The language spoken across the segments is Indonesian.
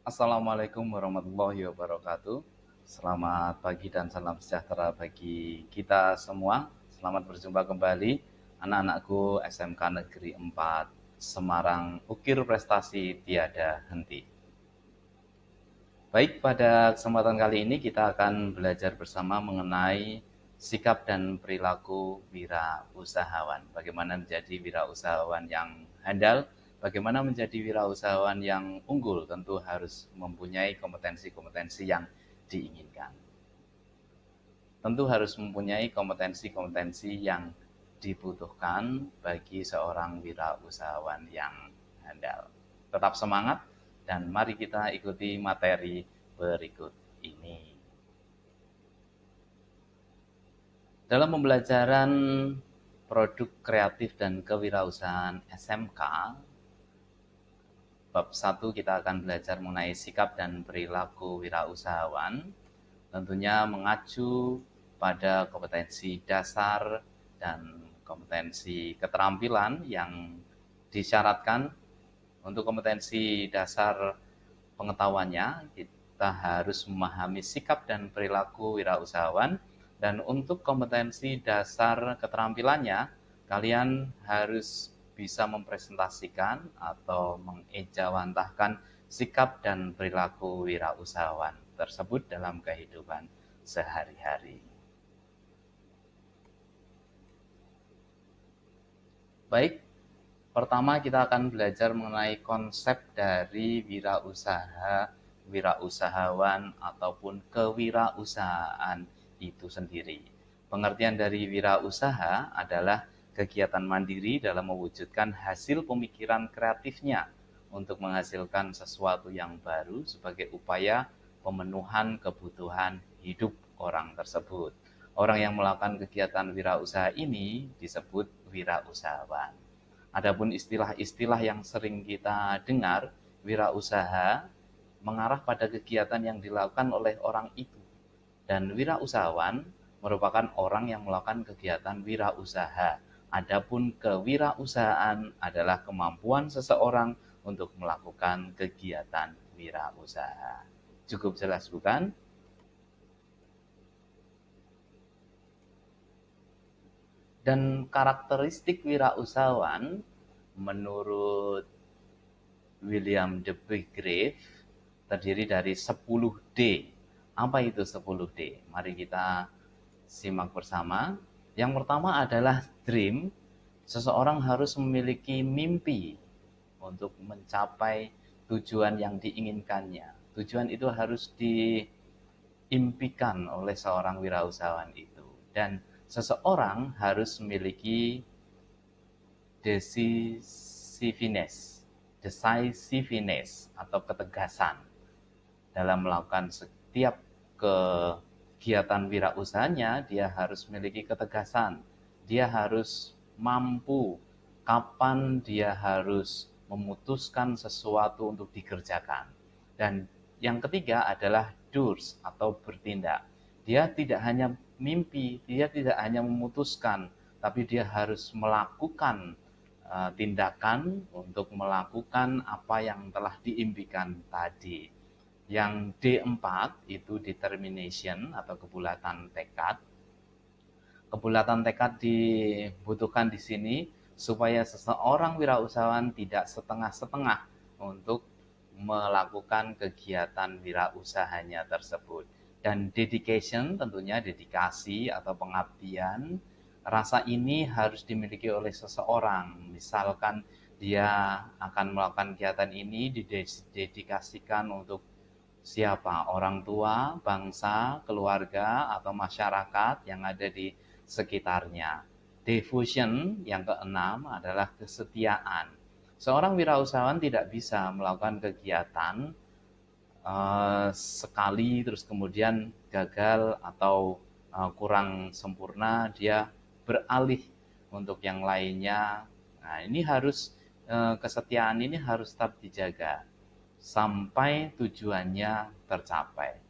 Assalamualaikum warahmatullahi wabarakatuh. Selamat pagi dan salam sejahtera bagi kita semua. Selamat berjumpa kembali anak-anakku SMK Negeri 4 Semarang, ukir prestasi tiada henti. Baik, pada kesempatan kali ini kita akan belajar bersama mengenai sikap dan perilaku wirausahawan. Bagaimana menjadi wirausahawan yang handal, bagaimana menjadi wirausahawan yang unggul, tentu harus mempunyai kompetensi-kompetensi yang diinginkan. Tentu harus mempunyai kompetensi-kompetensi yang dibutuhkan bagi seorang wirausahawan yang handal. Tetap semangat dan mari kita ikuti materi berikut ini. Dalam pembelajaran produk kreatif dan kewirausahaan SMK, bab 1 kita akan belajar mengenai sikap dan perilaku wirausahawan, tentunya mengacu pada kompetensi dasar dan kompetensi keterampilan yang disyaratkan. Untuk kompetensi dasar pengetahuannya, kita harus memahami sikap dan perilaku wirausahawan, dan untuk kompetensi dasar keterampilannya, kalian harus bisa mempresentasikan atau mengejawantahkan sikap dan perilaku wirausahawan tersebut dalam kehidupan sehari-hari. Baik, pertama kita akan belajar mengenai konsep dari wirausahawan ataupun kewirausahaan itu sendiri. Pengertian dari wirausaha adalah kegiatan mandiri dalam mewujudkan hasil pemikiran kreatifnya untuk menghasilkan sesuatu yang baru sebagai upaya pemenuhan kebutuhan hidup orang tersebut. Orang yang melakukan kegiatan wirausaha ini disebut wirausahawan. Adapun istilah-istilah yang sering kita dengar, wirausaha mengarah pada kegiatan yang dilakukan oleh orang itu. Dan wirausahawan merupakan orang yang melakukan kegiatan wirausaha. Adapun kewirausahaan adalah kemampuan seseorang untuk melakukan kegiatan wirausaha. Cukup jelas bukan? Dan karakteristik wirausahawan menurut William de Begrave terdiri dari 10D. Apa itu 10D? Mari kita simak bersama. Yang pertama adalah dream. Seseorang harus memiliki mimpi untuk mencapai tujuan yang diinginkannya. Tujuan itu harus diimpikan oleh seorang wirausahawan itu. Dan seseorang harus memiliki decisiveness atau ketegasan dalam melakukan setiap kegiatan wirausahanya. Dia harus memiliki ketegasan, dia harus mampu kapan dia harus memutuskan sesuatu untuk dikerjakan. Dan yang ketiga adalah doers atau bertindak. Dia tidak hanya mimpi, dia tidak hanya memutuskan, tapi dia harus melakukan tindakan untuk melakukan apa yang telah diimpikan tadi. Yang D4 itu determination atau kebulatan tekad. Kebulatan tekad dibutuhkan di sini supaya seseorang wirausahawan tidak setengah-setengah untuk melakukan kegiatan wirausahanya tersebut. Dan dedication, tentunya dedikasi atau pengabdian. Rasa ini harus dimiliki oleh seseorang. Misalkan dia akan melakukan kegiatan ini didedikasikan untuk siapa? Orang tua, bangsa, keluarga, atau masyarakat yang ada di sekitarnya. Devotion yang keenam adalah kesetiaan. Seorang wirausahawan tidak bisa melakukan kegiatan sekali terus kemudian gagal atau kurang sempurna, dia beralih untuk yang lainnya. Nah, ini harus kesetiaan ini harus tetap dijaga sampai tujuannya tercapai.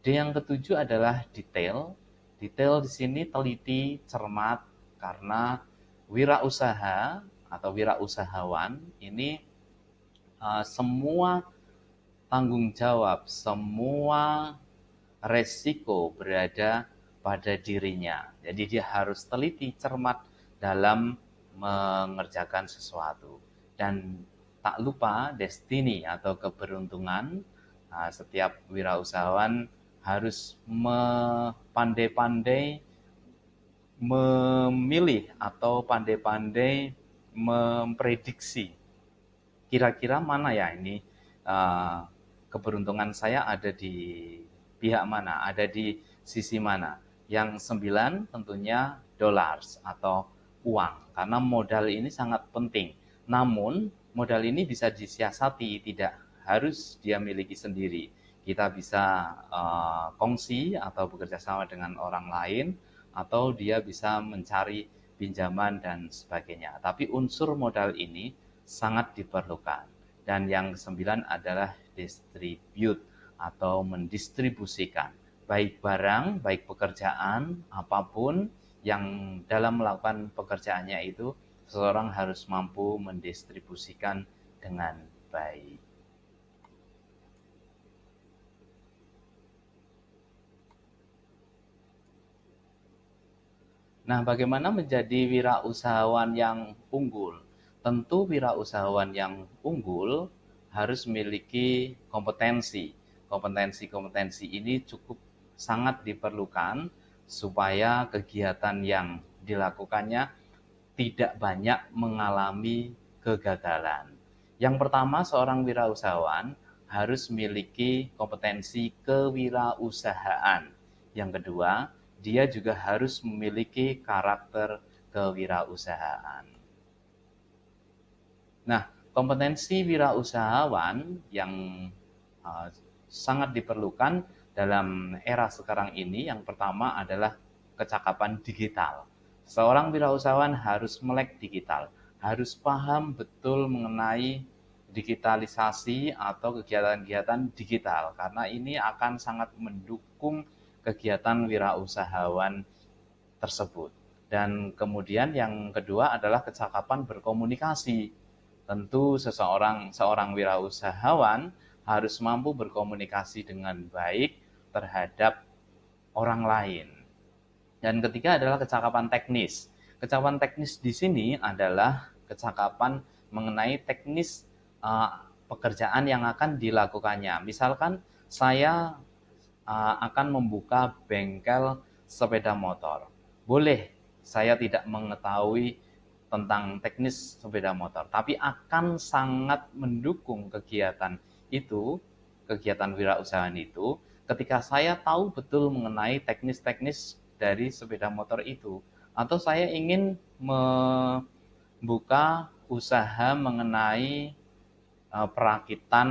D yang ketujuh adalah detail. Detail di sini teliti, cermat, karena wirausaha atau wirausahawan ini semua tanggung jawab, semua resiko berada pada dirinya. Jadi dia harus teliti, cermat dalam mengerjakan sesuatu. Dan tak lupa destiny atau keberuntungan, setiap wirausahawan harus pandai-pandai memilih atau pandai-pandai memprediksi kira-kira mana ya ini keberuntungan saya ada di pihak mana, ada di sisi mana. Yang 9 tentunya dollars atau uang, karena modal ini sangat penting. Namun modal ini bisa disiasati, tidak harus dia miliki sendiri. Kita bisa kongsi atau bekerja sama dengan orang lain, atau dia bisa mencari pinjaman dan sebagainya. Tapi unsur modal ini sangat diperlukan. Dan yang ke-9 adalah distribute atau mendistribusikan. Baik barang, baik pekerjaan, apapun yang dalam melakukan pekerjaannya itu, seseorang harus mampu mendistribusikan dengan baik. Nah, bagaimana menjadi wirausahawan yang unggul? Tentu wirausahawan yang unggul harus memiliki kompetensi. Kompetensi-kompetensi ini cukup sangat diperlukan supaya kegiatan yang dilakukannya tidak banyak mengalami kegagalan. Yang pertama, seorang wirausahawan harus memiliki kompetensi kewirausahaan. Yang kedua, dia juga harus memiliki karakter kewirausahaan. Nah, kompetensi wirausahawan yang sangat diperlukan dalam era sekarang ini, yang pertama adalah kecakapan digital. Seorang wirausahawan harus melek digital, harus paham betul mengenai digitalisasi atau kegiatan-kegiatan digital, karena ini akan sangat mendukung kegiatan wirausahawan tersebut. Dan kemudian yang kedua adalah kecakapan berkomunikasi. Tentu seorang wirausahawan harus mampu berkomunikasi dengan baik terhadap orang lain. Dan ketiga adalah kecakapan teknis. Kecakapan teknis di sini adalah kecakapan mengenai teknis pekerjaan yang akan dilakukannya. Misalkan saya akan membuka bengkel sepeda motor. Boleh saya tidak mengetahui tentang teknis sepeda motor, tapi akan sangat mendukung kegiatan itu, kegiatan wirausahaan itu, ketika saya tahu betul mengenai teknis-teknis dari sepeda motor itu. Atau saya ingin membuka usaha mengenai perakitan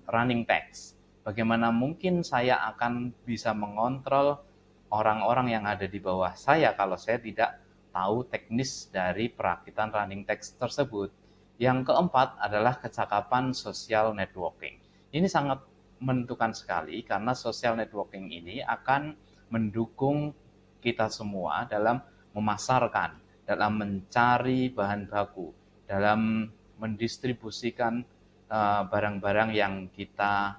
running tags. Bagaimana mungkin saya akan bisa mengontrol orang-orang yang ada di bawah saya kalau saya tidak tahu teknis dari perakitan running text tersebut. Yang keempat adalah kecakapan social networking. Ini sangat menentukan sekali karena social networking ini akan mendukung kita semua dalam memasarkan, dalam mencari bahan baku, dalam mendistribusikan barang-barang yang kita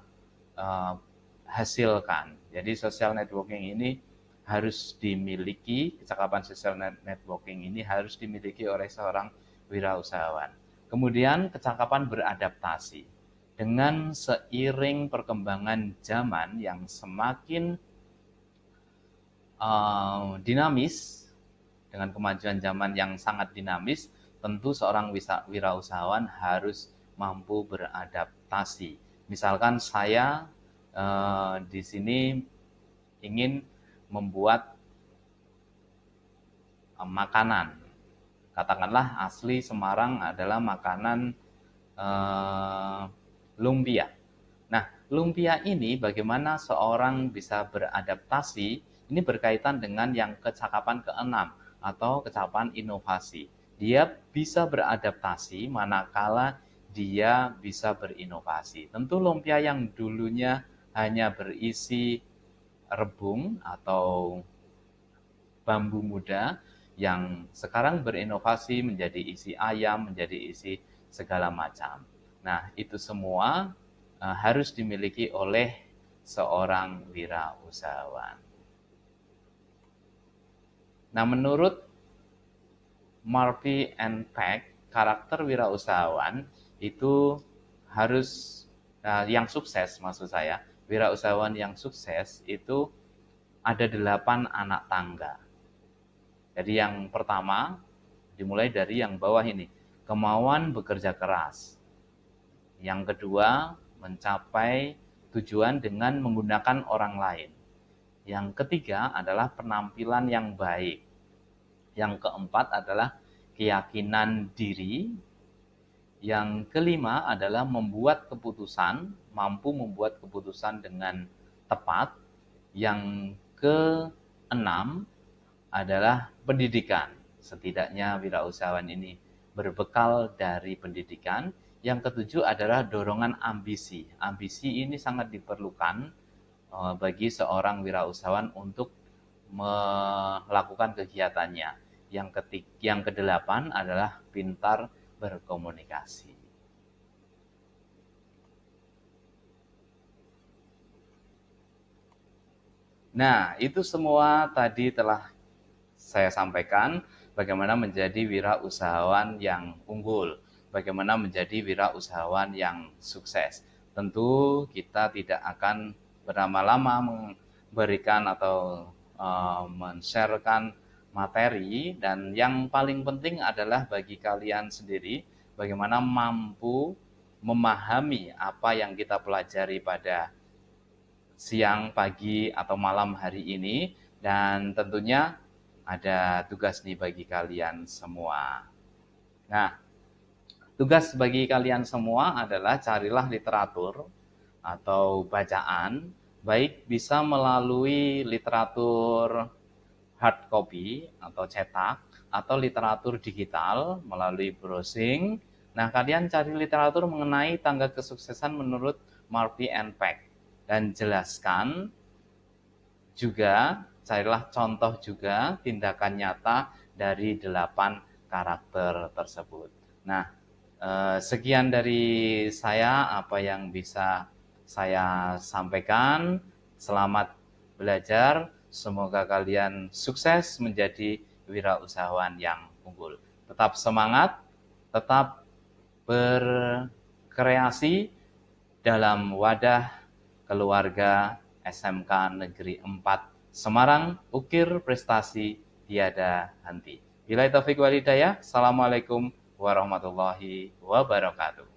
hasilkan. Jadi social networking ini harus dimiliki, kecakapan social networking ini harus dimiliki oleh seorang wirausahawan. Kemudian kecakapan beradaptasi. Dengan seiring perkembangan zaman yang semakin dinamis, dengan kemajuan zaman yang sangat dinamis, tentu seorang wirausahawan harus mampu beradaptasi. Misalkan saya di sini ingin membuat makanan. Katakanlah asli Semarang adalah makanan lumpia. Nah, lumpia ini bagaimana seorang bisa beradaptasi, ini berkaitan dengan yang kecakapan keenam atau kecakapan inovasi. Dia bisa beradaptasi manakala dia bisa berinovasi. Tentu lumpia yang dulunya hanya berisi rebung atau bambu muda yang sekarang berinovasi menjadi isi ayam, menjadi isi segala macam. Nah, itu semua harus dimiliki oleh seorang wirausahawan. Nah, menurut Murphy and Pack, karakter wirausahawan itu harus yang sukses, maksud saya, wirausahawan yang sukses itu ada 8 anak tangga. Jadi yang pertama, dimulai dari yang bawah ini, kemauan bekerja keras. Yang kedua, mencapai tujuan dengan menggunakan orang lain. Yang ketiga adalah penampilan yang baik. Yang keempat adalah keyakinan diri. Yang kelima adalah membuat keputusan, mampu membuat keputusan dengan tepat. Yang keenam adalah pendidikan. Setidaknya wirausahawan ini berbekal dari pendidikan. Yang ketujuh adalah dorongan ambisi. Ambisi ini sangat diperlukan bagi seorang wirausahawan untuk melakukan kegiatannya. Yang kedelapan adalah pintar berkomunikasi. Nah, itu semua tadi telah saya sampaikan bagaimana menjadi wirausahawan yang unggul, bagaimana menjadi wirausahawan yang sukses. Tentu kita tidak akan berlama-lama memberikan atau men-sharekan materi, dan yang paling penting adalah bagi kalian sendiri bagaimana mampu memahami apa yang kita pelajari pada siang, pagi, atau malam hari ini, dan tentunya ada tugas nih bagi kalian semua. Nah, tugas bagi kalian semua adalah carilah literatur atau bacaan, baik bisa melalui literatur hard copy atau cetak, atau literatur digital melalui browsing. Nah, kalian cari literatur mengenai tangga kesuksesan menurut Murphy and Pack. Dan jelaskan juga, carilah contoh juga tindakan nyata dari 8 karakter tersebut. Nah, sekian dari saya apa yang bisa saya sampaikan. Selamat belajar, semoga kalian sukses menjadi wirausahawan yang unggul. Tetap semangat, tetap berkreasi dalam wadah keluarga SMK Negeri 4 Semarang, ukir prestasi tiada henti. Billahi taufiq wal hidayah. Assalamualaikum warahmatullahi wabarakatuh.